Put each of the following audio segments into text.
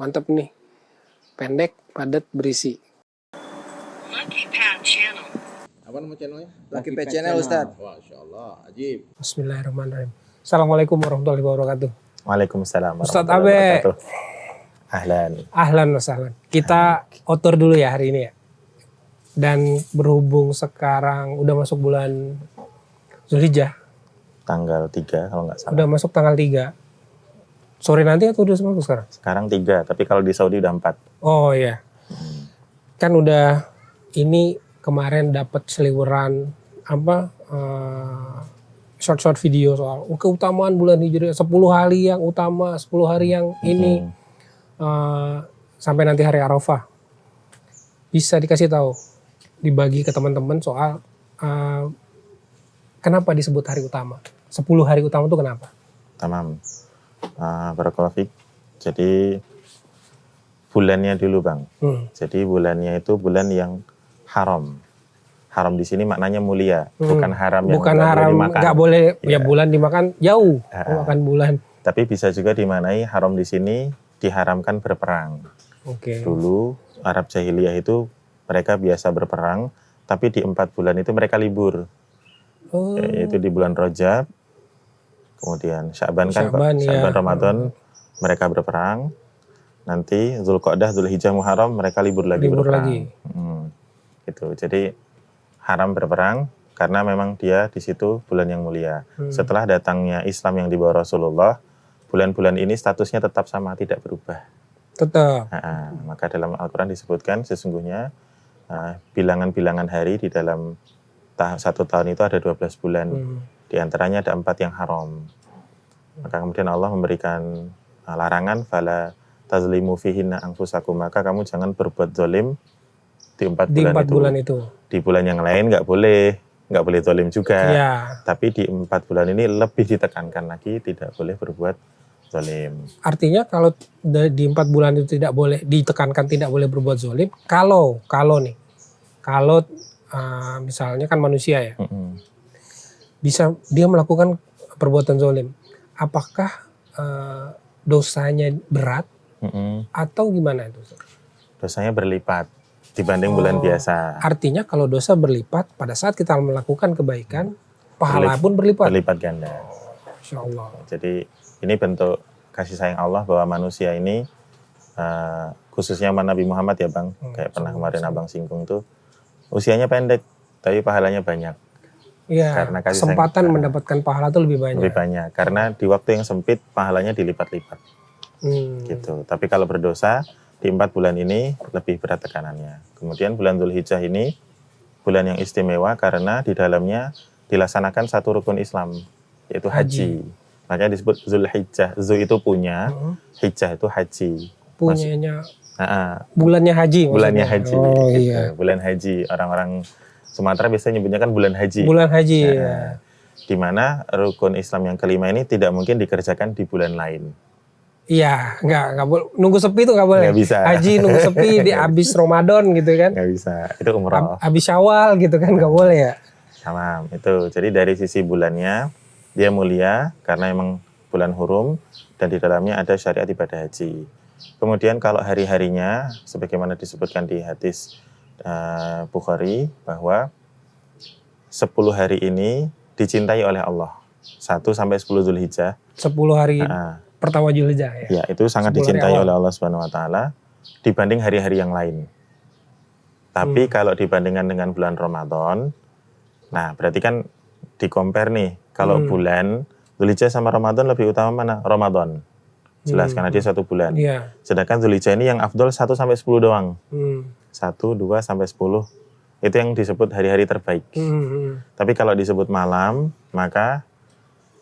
Mantap nih. Pendek, padat, berisi. Lucky Pad Channel. Apa nama channelnya? Lucky Pad Channel, Ustaz. Masya Allah, ajib. Bismillahirrahmanirrahim. Assalamualaikum warahmatullahi wabarakatuh. Waalaikumsalam Ustaz warahmatullahi Abe. wabarakatuh. Ahlan. Ahlan wasahlan. Kita outdoor dulu ya hari ini ya. Dan berhubung sekarang udah masuk bulan Zulhijjah. Tanggal 3 kalau nggak salah. Udah masuk tanggal 3. Sore nanti atau udah masuk sekarang? Sekarang 3, tapi kalau di Saudi udah 4. Oh iya. Kan udah ini kemarin dapat seliweran apa short video soal keutamaan bulan Hijriah 10 hari yang utama, 10 hari yang ini sampai nanti hari Arafah. Bisa dikasih tahu, dibagi ke teman-teman soal kenapa disebut hari utama? 10 hari utama itu kenapa? Tamam. Barakallahu fiik. Jadi bulannya dulu Bang. Jadi bulannya itu bulan yang haram. Haram di sini maknanya mulia, bukan haram yang bukan nggak haram boleh dimakan. nggak boleh ya Ya. bulan dimakan jauh makan bulan. Tapi bisa juga dimaknai haram di sini diharamkan berperang. Oke. Dulu Arab jahiliyah itu mereka biasa berperang, tapi di 4 bulan itu mereka libur. Oh. Yaitu di bulan Rajab, kemudian Sya'ban Sya'ban, ya. Ramadan mereka berperang. Nanti Zulqa'dah, Zulhijjah, Muharram mereka libur lagi Libur berperang. lagi. Gitu. Jadi haram berperang karena memang dia di situ bulan yang mulia. Setelah datangnya Islam yang dibawa Rasulullah, bulan-bulan ini statusnya tetap sama, tidak berubah. Tetap. Maka dalam Al-Quran disebutkan sesungguhnya bilangan-bilangan hari di dalam satu tahun itu ada 12 bulan. Di antaranya ada 4 yang haram. Maka kemudian Allah memberikan larangan, fala tazlimu fihinna anfusakum, maka kamu jangan berbuat zalim di 4 bulan itu. Di bulan yang lain nggak boleh zalim juga. Ya. Tapi di 4 bulan ini lebih ditekankan lagi, tidak boleh berbuat zalim. Artinya kalau di 4 bulan itu tidak boleh ditekankan, tidak boleh berbuat zalim. Kalau misalnya kan manusia ya, bisa dia melakukan perbuatan zalim. Apakah dosanya berat atau gimana itu? Dosanya berlipat dibanding bulan biasa. Artinya kalau dosa berlipat, pada saat kita melakukan kebaikan, pahala pun berlipat. Berlipat ganda. Insya Allah. Jadi ini bentuk kasih sayang Allah bahwa manusia ini, khususnya Nabi Muhammad ya Bang, kayak pernah kemarin Abang singgung tuh, usianya pendek, tapi pahalanya banyak. Iya, kesempatan mendapatkan pahala itu lebih banyak. Lebih banyak, karena di waktu yang sempit pahalanya dilipat-lipat. Gitu. Tapi kalau berdosa, di 4 bulan ini lebih berat tekanannya. Kemudian bulan Zulhijjah ini bulan yang istimewa karena di dalamnya dilaksanakan satu rukun Islam, yaitu haji. Makanya disebut Zulhijjah. Zul itu punya, hijjah itu haji. Punyanya bulannya haji. Bulannya haji. Oh gitu. iya. Bulan haji. Orang-orang Sumatera biasanya nyebutnya kan bulan haji. Bulan haji. Ya. Di mana rukun Islam yang kelima ini tidak mungkin dikerjakan di bulan lain. Iya, nggak boleh. Nunggu sepi itu nggak boleh. Nggak bisa. Haji nunggu sepi di abis Ramadan gitu kan. Nggak bisa. Itu umroh. Abis Syawal gitu kan nggak boleh ya. Tamam, itu. Jadi dari sisi bulannya dia mulia karena emang bulan hurum dan di dalamnya ada syariat ibadah haji. Kemudian kalau hari-harinya sebagaimana disebutkan di hadis Bukhari bahwa 10 hari ini dicintai oleh Allah. 1 sampai 10 Zulhijjah. 10 hari pertama Zulhijjah ya. Ya, itu sangat dicintai oleh Allah Subhanahu wa taala dibanding hari-hari yang lain. Tapi kalau dibandingkan dengan bulan Ramadan, nah berarti kan di-compare nih, kalau bulan Zulhijjah sama Ramadan lebih utama mana? Ramadan. Jelas karena dia 1 bulan. Iya. Sedangkan Zulhijjah ini yang afdol 1 sampai 10 doang. 1, 2 sampai 10 itu yang disebut hari-hari terbaik. Tapi kalau disebut malam, maka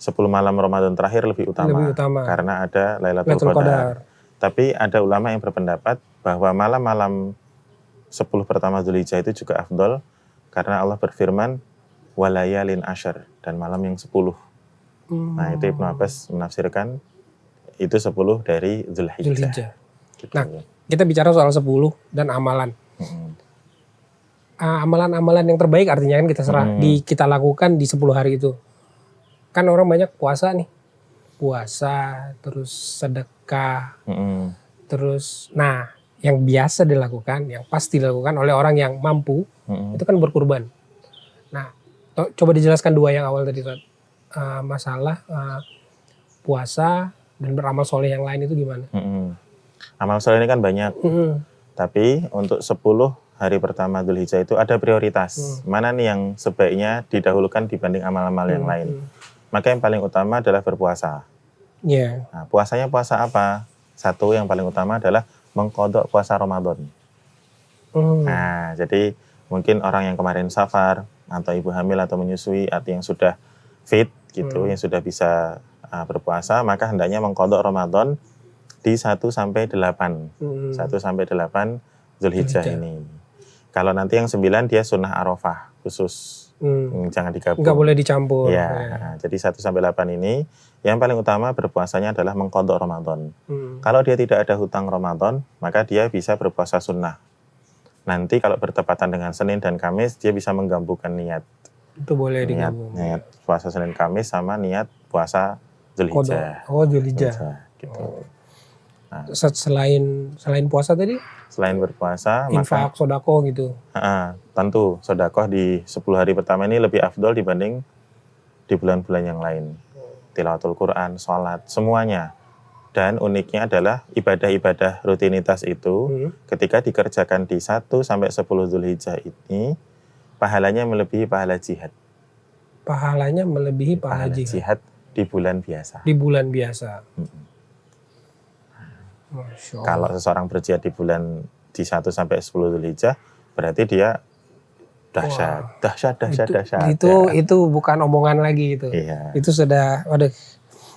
10 malam Ramadan terakhir lebih utama. Karena ada Lailatul Qadar. Tapi ada ulama yang berpendapat bahwa malam-malam 10 pertama Zulhijjah itu juga afdol karena Allah berfirman walayalin asyar, dan malam yang 10. Nah, itu Ibnu Abbas menafsirkan itu 10 dari Zulhijjah. Gitu. Nah, kita bicara soal 10 dan amalan. Amalan-amalan yang terbaik artinya kan kita lakukan di 10 hari itu. Kan orang banyak puasa nih. Puasa, terus sedekah, Terus, nah yang biasa dilakukan, yang pasti dilakukan oleh orang yang mampu, itu kan berkurban. Nah, coba dijelaskan dua yang awal tadi, masalah puasa dan beramal soleh yang lain itu gimana? Amal soleh ini kan banyak, tapi untuk 10 hari pertama Dzulhijjah itu ada prioritas. Mana nih yang sebaiknya didahulukan dibanding amal-amal yang lain. Maka yang paling utama adalah berpuasa. Yeah. Nah, puasanya puasa apa? Satu yang paling utama adalah mengqadha puasa Ramadan. Nah, jadi mungkin orang yang kemarin safar, atau ibu hamil atau menyusui, atau yang sudah fit gitu, yang sudah bisa berpuasa, maka hendaknya mengqadha Ramadan di 1 sampai 8. 1 sampai 8 Dzulhijjah ini. Kalau nanti yang 9 dia sunnah Arafah khusus. Jangan digabung. Nggak boleh dicampur. Ya, jadi 1 sampai 8 ini yang paling utama berpuasanya adalah mengqadha Ramadan. Kalau dia tidak ada hutang Ramadan, maka dia bisa berpuasa sunnah. Nanti kalau bertepatan dengan Senin dan Kamis, dia bisa menggabungkan niat. Itu boleh digabung. Niat puasa Senin Kamis sama niat puasa Dzulhijjah. Dzulhijjah. Gitu. Nah, selain puasa tadi? Selain berpuasa, infak, sedekah gitu. Tentu sedekah di 10 hari pertama ini lebih afdol dibanding di bulan-bulan yang lain. Tilawatul Quran, sholat, semuanya. Dan uniknya adalah ibadah-ibadah rutinitas itu ketika dikerjakan di 1 sampai 10 Dzulhijjah ini, pahalanya melebihi pahala jihad. Pahalanya melebihi pahala jihad di bulan biasa. Di bulan biasa. Kalau seseorang berjihad di 1 sampai 10 Dzulhijjah, berarti dia dahsyat. Itu bukan omongan lagi itu. Iya. Itu sudah,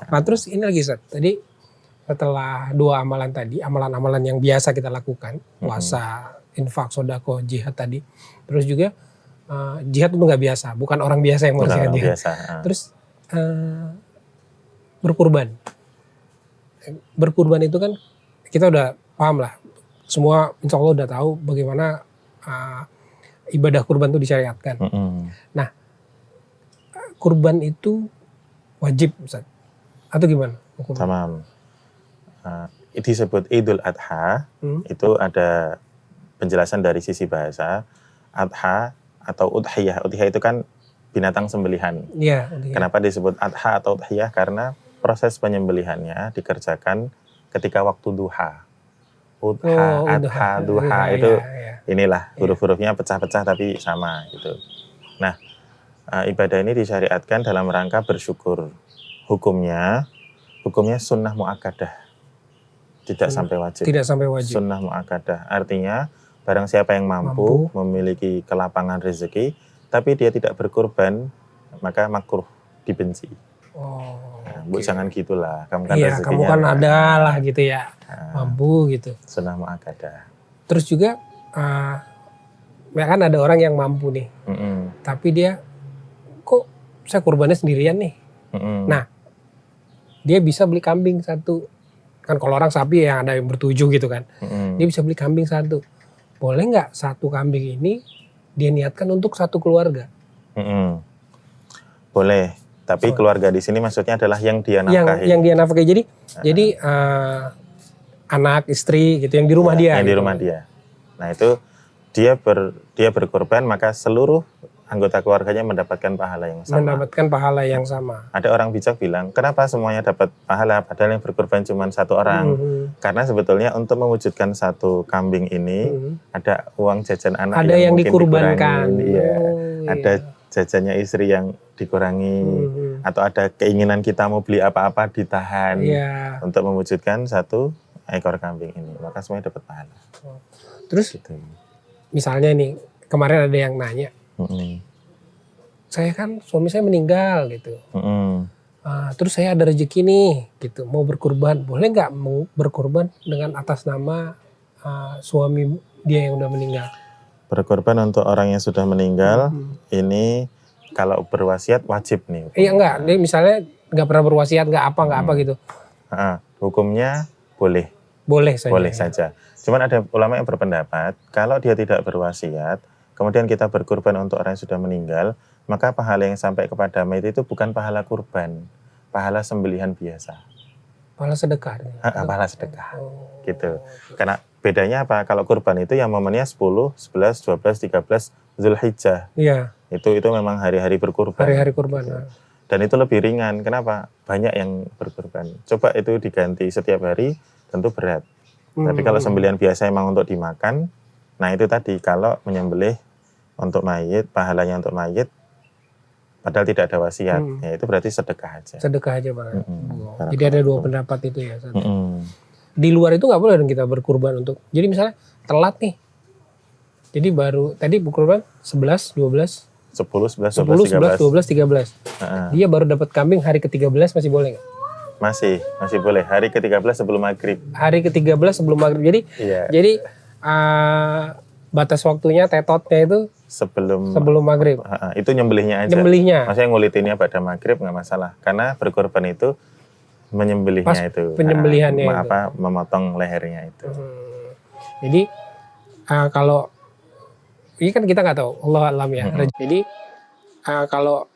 Nah, terus ini lagi Ustaz, tadi setelah 2 amalan tadi, amalan-amalan yang biasa kita lakukan, puasa, infak, sedekah, jihad tadi. Terus juga jihad itu nggak biasa, bukan orang biasa yang melakukan jihad. Terus berkurban. Berkurban itu kan kita udah paham lah, semua insya Allah udah tahu bagaimana ibadah kurban itu disyariatkan. Nah, kurban itu wajib Ustaz, atau gimana? Tamam. Disebut Idul Adha, itu ada penjelasan dari sisi bahasa. Adha atau udhiyah. Udhiyah itu kan binatang sembelihan. Iya. Kenapa disebut adha atau udhiyah? Karena proses penyembelihannya dikerjakan ketika waktu duha. Adha, duha itu inilah huruf-hurufnya pecah-pecah tapi sama gitu. Nah, ibadah ini disyariatkan dalam rangka bersyukur. Hukumnya sunnah muakkadah. Tidak sampai wajib. Tidak sampai wajib. Sunnah muakkadah. Artinya barang siapa yang mampu memiliki kelapangan rezeki, tapi dia tidak berkurban, maka makruh, dibenci. Jangan gitulah. Kamu kan rezekinya. Kamu kan ada lah gitu ya. Mampu gitu. Sunnah muakkadah. Terus juga ya kan ada orang yang mampu nih. Tapi dia kok saya kurbannya sendirian nih. Nah, dia bisa beli kambing 1. Kan kalau orang sapi yang ada yang ber7 gitu kan. Dia bisa beli kambing 1. Boleh nggak 1 kambing ini dia niatkan untuk 1 keluarga? Boleh. Tapi keluarga di sini maksudnya adalah yang dia nafkahi. Yang dia nafkahi. Jadi anak, istri gitu yang di rumah dia. Yang di rumah dia. Nah, itu dia berkorban, maka seluruh anggota keluarganya mendapatkan pahala yang sama. Mendapatkan pahala yang sama. Ada orang bijak bilang, kenapa semuanya dapat pahala padahal yang berkorban cuma 1 orang? Karena sebetulnya untuk mewujudkan 1 kambing ini ada uang jajan anak ada yang dikurbankan. Ada jajannya istri yang dikurangi, atau ada keinginan kita mau beli apa-apa ditahan untuk mewujudkan 1 ekor kambing ini, maka semuanya dapat pahala. Terus gitu. Misalnya nih, kemarin ada yang nanya, saya kan suami saya meninggal gitu, terus saya ada rezeki nih gitu, mau berkurban, boleh nggak mau berkurban dengan atas nama suami dia yang udah meninggal? Berkorban untuk orang yang sudah meninggal, ini kalau berwasiat wajib nih. Iya enggak, dia misalnya nggak pernah berwasiat, nggak apa gitu. Hukumnya boleh. Boleh saja. Cuman ada ulama yang berpendapat, kalau dia tidak berwasiat, kemudian kita berkorban untuk orang yang sudah meninggal, maka pahala yang sampai kepada mayit itu bukan pahala kurban, pahala sembelihan biasa. Pahala sedekah. Pahala sedekah. Gitu. Karena bedanya apa? Kalau kurban itu yang momennya 10, 11, 12, 13 Zulhijjah. Iya. Itu memang hari-hari berkurban. Hari-hari kurban. Gitu. Dan itu lebih ringan. Kenapa? Banyak yang berkurban. Coba itu diganti setiap hari, tentu berat. Tapi kalau sembelihan biasa emang untuk dimakan, nah itu tadi, kalau menyembelih untuk mayit, pahalanya untuk mayit, padahal tidak ada wasiat, ya itu berarti sedekah aja. Sedekah aja Bang. Jadi ada dua pendapat itu ya. Di luar itu nggak boleh dong kita berkurban untuk, jadi misalnya telat nih, jadi baru tadi berkurban 11, 12, 10, 11, 10, 11, 12, 13. 13. Dia baru dapat kambing hari ke-13 masih boleh nggak? Masih boleh. Hari ke-13 sebelum maghrib. Hari ke-13 sebelum maghrib. Jadi Iya. jadi batas waktunya tetotnya itu sebelum maghrib. Itu nyembelihnya aja. Nyembelihnya. Maksudnya ngulitinnya pada maghrib nggak masalah. Karena berkorban itu menyembelihnya Pas itu. penyembelihannya itu. Memotong lehernya itu. Jadi kalau ini kan kita nggak tahu, Allah alam ya. Jadi kalau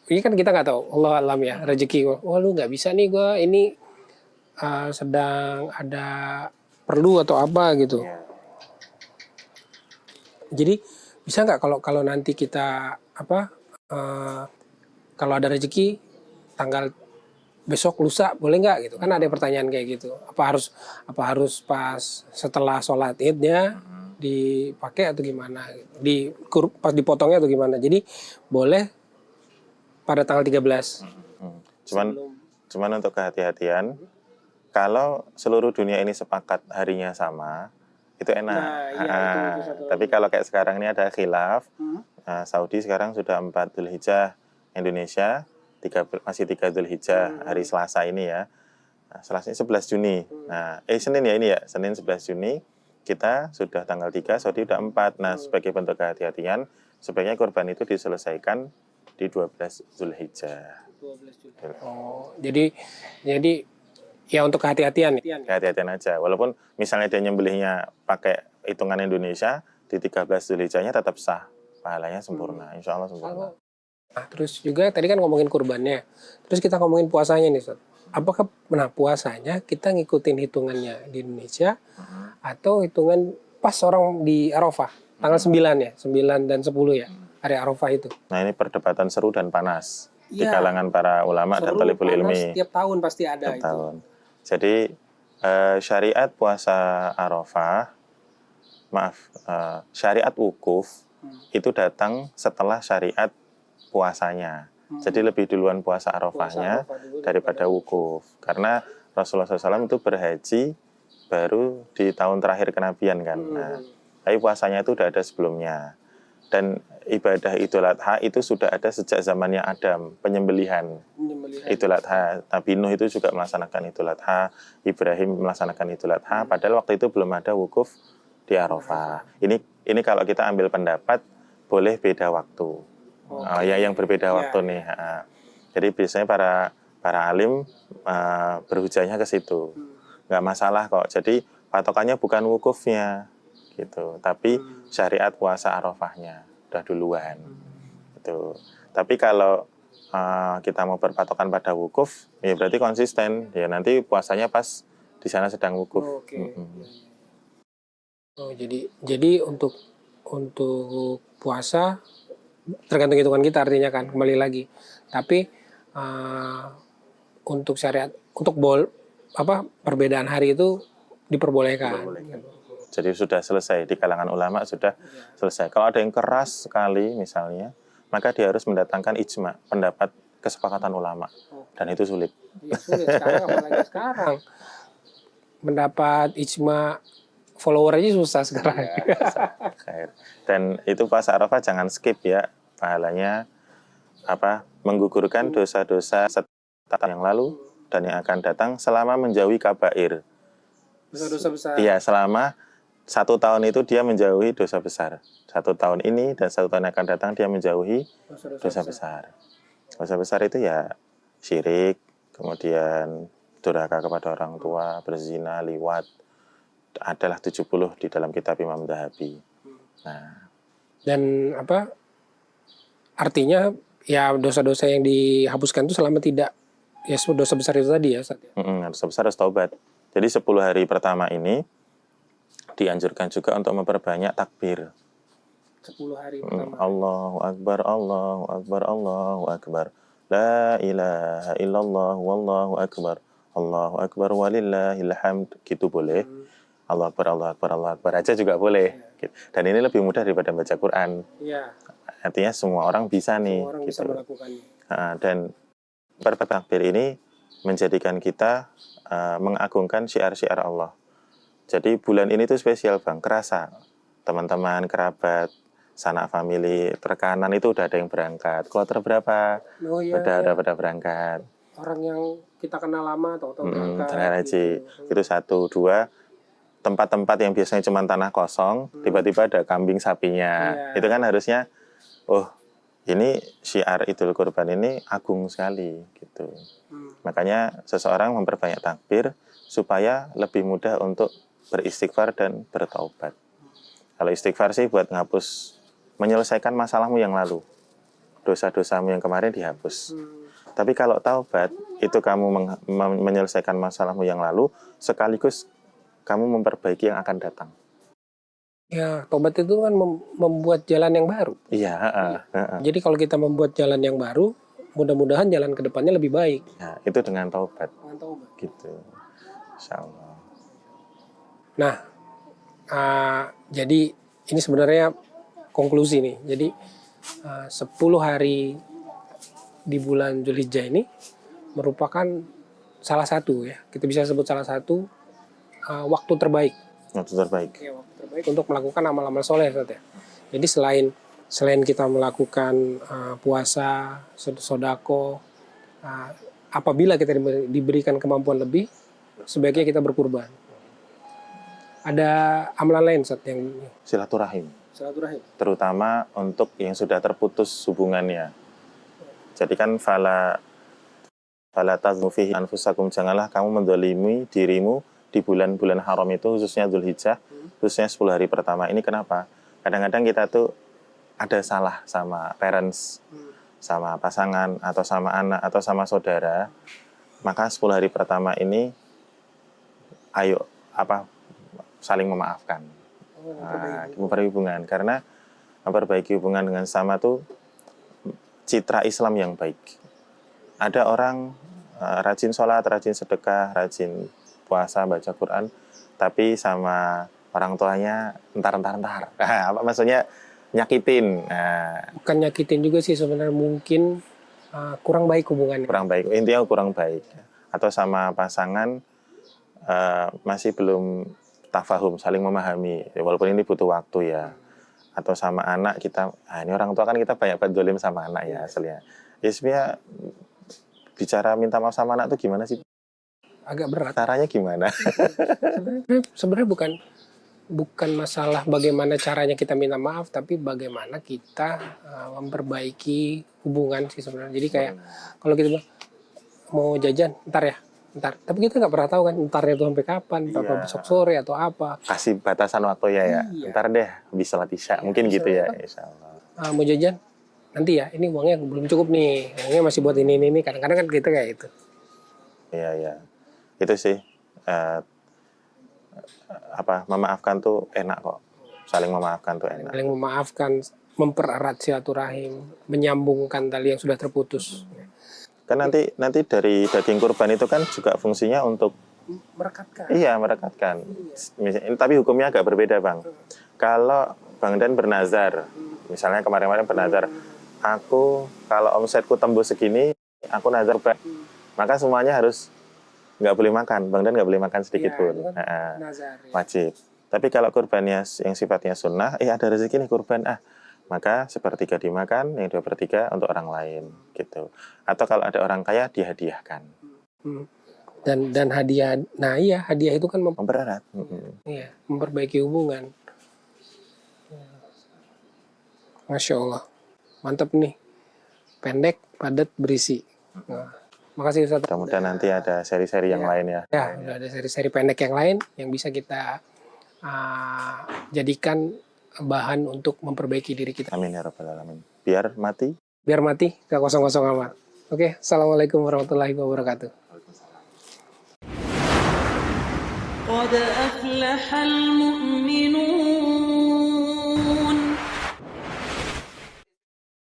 ini kan kita nggak tahu, Allah alam ya, rezeki. Wah lu nggak bisa nih gue ini sedang ada perlu atau apa gitu. Jadi bisa nggak kalau nanti kita kalau ada rezeki tanggal besok lusa boleh nggak gitu? Kan ada pertanyaan kayak gitu. Apa harus pas setelah sholat idnya dipakai atau gimana? Pas dipotongnya atau gimana? Jadi boleh pada tanggal 13. Cuman untuk kehati-hatian, kalau seluruh dunia ini sepakat harinya sama, itu enak. Tapi kalau kayak sekarang ini ada khilaf, Saudi sekarang sudah 4 Dzulhijjah, Indonesia masih 3 Dzulhijjah, hari Selasa ini ya. Selasa ini 11 Juni. Senin ya ini ya, Senin 11 Juni. Kita sudah tanggal 3, Saudi udah 4. Nah, sebagai bentuk kehati-hatian, sebaiknya kurban itu diselesaikan di 12 Dzulhijjah. 12 Juli. Oh, jadi ya untuk kehati-hatian. Kehati-hatian aja. Walaupun misalnya dia nyembelihnya pakai hitungan Indonesia, di 13 Dzulhijjahnya tetap sah. Pahalanya sempurna, insya Allah sempurna. Nah, terus juga tadi kan ngomongin kurbannya. Terus kita ngomongin puasanya nih, Ustaz. Apakah puasanya kita ngikutin hitungannya di Indonesia atau hitungan pas orang di Arafah, tanggal 9 ya, 9 dan 10 ya, hari Arafah itu. Nah, ini perdebatan seru dan panas di kalangan para ulama dan talibul ilmi. Setiap tahun pasti ada setiap itu. Tahun. Jadi syariat puasa Arafah, syariat wukuf itu datang setelah syariat puasanya. Jadi lebih duluan puasa Arafahnya daripada wukuf. Karena Rasulullah SAW itu berhaji baru di tahun terakhir kenabian kan. Nah, tapi puasanya itu udah ada sebelumnya. Dan ibadah Idul Adha itu sudah ada sejak zamannya Adam, penyembelihan. Idul Adha. Nabi Nuh itu juga melaksanakan Idul Adha, Ibrahim melaksanakan Idul Adha, padahal waktu itu belum ada wukuf di Arafah. Ini kalau kita ambil pendapat boleh beda waktu. Yang berbeda waktu nih. Jadi biasanya para alim berhujahnya ke situ. Nggak masalah kok. Jadi patokannya bukan wukufnya gitu, tapi syariat puasa Arafahnya udah duluan. Gitu. Tapi kalau kita mau berpatokan pada wukuf, ya berarti konsisten. Ya nanti puasanya pas di sana sedang wukuf. Jadi untuk puasa tergantung hitungan kita artinya kan, kembali lagi. Tapi untuk syariat, untuk perbedaan hari itu diperbolehkan. Jadi sudah selesai di kalangan ulama, sudah selesai. Kalau ada yang keras sekali misalnya, maka dia harus mendatangkan ijma, pendapat kesepakatan ulama. Dan itu sulit. Ya, sulit sekarang, apalagi sekarang. Mendapat ijma follower aja susah sekarang. Dan itu pas Arafah jangan skip ya, pahalanya menggugurkan dosa-dosa yang lalu dan yang akan datang selama menjauhi kabair. Dosa-dosa besar. Iya, selama 1 tahun itu dia menjauhi dosa besar. 1 tahun ini dan 1 tahun yang akan datang dia menjauhi dosa besar. Dosa besar itu ya syirik, kemudian durhaka kepada orang tua, berzina, liwat. Adalah 70 di dalam kitab Imam Dzahabi. Nah, dan artinya ya dosa-dosa yang dihapuskan itu selama tidak ya dosa besar itu tadi ya, Ustaz. Dosa besar harus taubat. Jadi 10 hari pertama ini dianjurkan juga untuk memperbanyak takbir. 10 hari pertama. Allahu Akbar, Allahu Akbar, Allahu Akbar. La ilaha illallah, wallahu akbar. Allahu Akbar walillahil hamd. Gitu boleh. Allahu Akbar, Allahu Akbar, Allahu Akbar aja juga boleh. Dan ini lebih mudah daripada baca Quran. Iya. Artinya semua orang bisa nih. Semua orang bisa melakukannya. Dan bertakbir ini menjadikan kita mengagungkan syiar-syiar Allah. Jadi bulan ini tuh spesial Bang, kerasa. Teman-teman, kerabat, sanak famili, rekanan itu udah ada yang berangkat. Kloter berapa? Oh, iya, udah pada berangkat. Orang yang kita kenal lama atau berangkat. Haji. Itu 1, 2. Tempat-tempat yang biasanya cuma tanah kosong, tiba-tiba ada kambing sapinya. Itu kan harusnya, oh ini syiar Idul Kurban ini agung sekali gitu. Makanya seseorang memperbanyak takbir supaya lebih mudah untuk beristighfar dan bertaubat. Kalau istighfar sih buat ngapus, menyelesaikan masalahmu yang lalu. Dosa-dosamu yang kemarin dihapus. Tapi kalau taubat, itu kamu menyelesaikan masalahmu yang lalu, sekaligus kamu memperbaiki yang akan datang. Ya, taubat itu kan membuat jalan yang baru. Iya. Jadi kalau kita membuat jalan yang baru, mudah-mudahan jalan ke depannya lebih baik. Nah, itu dengan taubat. Dengan taubat. Gitu. Insyaallah. Nah, jadi ini sebenarnya konklusi nih. Jadi 10 hari di bulan Dzulhijjah ini merupakan salah satu ya. Kita bisa sebut salah satu waktu terbaik. Waktu terbaik. Ya, waktu terbaik untuk melakukan amal-amal soleh, Ustaz ya. Jadi selain kita melakukan puasa, sodako, apabila kita diberikan kemampuan lebih, sebaiknya kita berkurban. Ada amalan lain, Ustaz, yang Silaturahim. silaturahim. Terutama untuk yang sudah terputus hubungannya. Jadi kan fala tazmu fihi anfusakum, janganlah kamu mendolimi dirimu di bulan-bulan haram itu, khususnya Dzulhijjah, khususnya 10 hari pertama ini. Kenapa? Kadang-kadang kita tuh ada salah sama parents, sama pasangan, atau sama anak, atau sama saudara. Maka 10 hari pertama ini, ayo saling memaafkan. Memperbaiki hubungan. Karena memperbaiki hubungan dengan sama tuh citra Islam yang baik. Ada orang rajin sholat, rajin sedekah, rajin puasa, baca Quran, tapi sama orang tuanya entar. Apa maksudnya? Nyakitin. Bukan nyakitin juga sih sebenarnya, mungkin kurang baik hubungannya. Kurang baik, intinya kurang baik. Atau sama pasangan masih belum tafahum, saling memahami. Walaupun ini butuh waktu ya. Atau sama anak kita, ini orang tua kan kita banyak dolim sama anak ya aslinya. Ya sebenarnya bicara minta maaf sama anak tuh gimana sih? Agak berat. Caranya gimana? Sebenarnya bukan masalah bagaimana caranya kita minta maaf, tapi bagaimana kita memperbaiki hubungan sih sebenarnya. Jadi kayak kalau kita mau jajan, ntar. Tapi kita nggak pernah tahu kan ntarnya itu sampai kapan, apa besok sore atau apa. Kasih batasan waktu ya. Iya. Ntar deh, bisa sholat isya. Mungkin gitu ya, insyaallah. Mau jajan, nanti ya, ini uangnya belum cukup nih. Uangnya masih buat ini. Kadang-kadang kan kita kayak itu. Iya. Itu sih. Memaafkan tuh enak kok. Saling memaafkan tuh enak. Saling memaafkan, mempererat silaturahim, menyambungkan tali yang sudah terputus. Kan nanti dari daging kurban itu kan juga fungsinya untuk merekatkan. Iya, merekatkan. Tapi hukumnya agak berbeda, Bang. Kalau Bang Dan bernazar, misalnya kemarin bernazar, aku kalau omsetku tembus segini, aku nazar, maka semuanya harus nggak boleh makan. Bang Dan nggak boleh makan sedikit pun. Nazar, ya. Wajib. Tapi kalau kurbannya yang sifatnya sunnah, ada rezeki nih kurban, maka 1/3 dimakan, yang 2/3 untuk orang lain, gitu. Atau kalau ada orang kaya, dihadiahkan. Dan hadiah, hadiah itu kan mempererat. Iya, memperbaiki hubungan. Masya Allah, mantap nih. Pendek, padat, berisi. Makasih Ustaz. Mudah-mudahan nanti ada seri-seri yang lain ya. Ya, udah ada seri-seri pendek yang lain yang bisa kita jadikan bahan untuk memperbaiki diri kita. Amin ya rabbal alamin. Biar mati gak kosong-kosong amat. Oke, assalamualaikum warahmatullahi wabarakatuh. قد أفلح المؤمنون